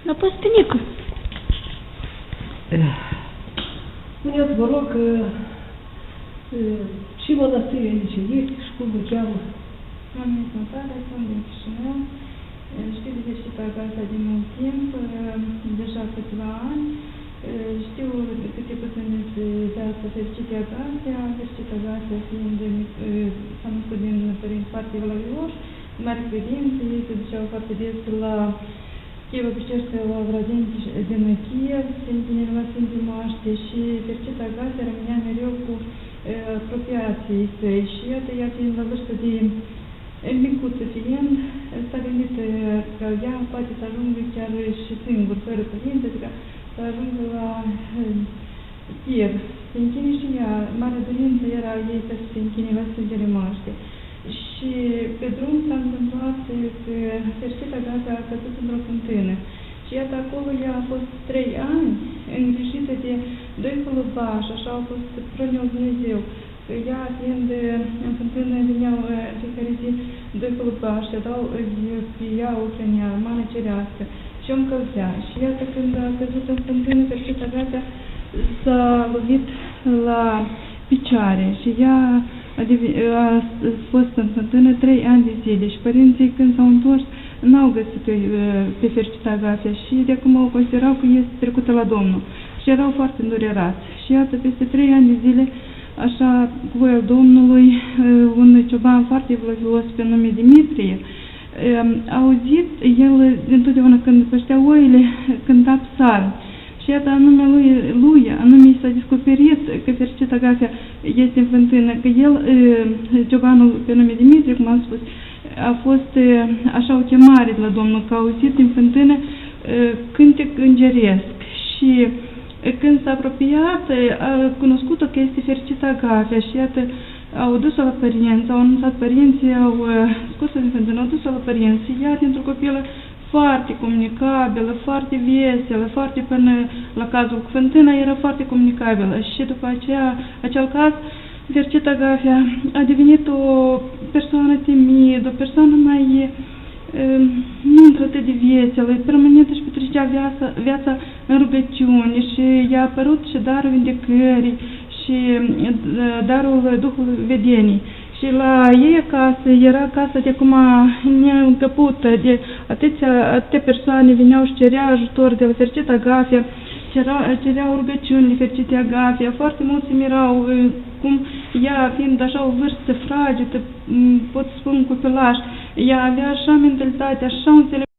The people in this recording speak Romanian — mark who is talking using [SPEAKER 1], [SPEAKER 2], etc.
[SPEAKER 1] La păstănică.
[SPEAKER 2] Spuneți, vă rog, și mănăstire aici este și cum îl cheamă?
[SPEAKER 3] Am Notare, sunt din Chișinău. Știu de Vercitagasa de mult timp, deja câțiva ani. Știu câte puțin de asta Vercitagasa, Vercitagasa fiind s-a născut din părinți foarte valoroși, mari credințe, ei se duceau foarte des la Kievo-Peșterskaya Lavradenie din Kiev, Sfințenia Sfinte Moaște și Vercitagasa rămânea mereu cu apropiații săi și iată, ea fiind la vârstă de micuță fiind, s-a gândit că ea poate să ajungă chiar și singur, fără părinte, adică să ajungă la Kiev. Se închine și ea, mare dorință era ei să se închine la Sfintele Moaște. Și pe drum s-a întâmplat că Vercitagasa a căzut într-o fântână. Și iată, acolo ea a fost 3 ani îngrijită de 2 călăbași, așa au fost prăneau Dumnezeu. Că ea, fiind în fântână, veneau fiecare zi 2 călăbași, dau pe ea o hrănea, mană cerească și o încălzea. Și iată, când a căzut în fântână, Vercitagasa s-a lovit la picioare și ea a fost în fântână 3 ani de zile și părinții, când s-au întors, n-au găsit pe Vercitagasa și de acum o considerau că este trecută la Domnul și erau foarte îndurerați. Și iată, peste 3 ani de zile, așa, cu voia Domnului, un cioban foarte vlăvios pe nume Dimitrie a auzit, el dintotdeauna când păștea oile, cânta psalmi. Și iată, anume i s-a descoperit că Vercitagasa este în fântână, că el, ciobanul pe nume Dimitrie, cum am spus, a fost așa o chemare de la Domnul, că a auzit în fântână cântec îngeresc. Și când s-a apropiat, a cunoscut-o că este Vercitagasa și iată, au dus-o la părinți, au anunțat părinții, au scos-o din fântână, au dus-o la părinți. Ea, dintr-o copilă foarte comunicabilă, foarte veselă, foarte până la cazul cu fântâna, era foarte comunicabilă. Și după aceea, acel caz, Vercitagasa a devenit o persoană timidă, o persoană mai nu atât de veselă, permanent își petrecea viața în rugăciune și i-a apărut și darul vindecării și darul Duhului vedenii. Și la ei acasă era casa de acum neîncăpută, de atâtea persoane veneau și cerea ajutor de la Vercitagasa, cereau rugăciuni de Vercitagasa, foarte mulți se mirau cum ea, fiind așa o vârstă fragedă, pot spune copilaș, ea avea așa mentalitate, așa înțelepciune.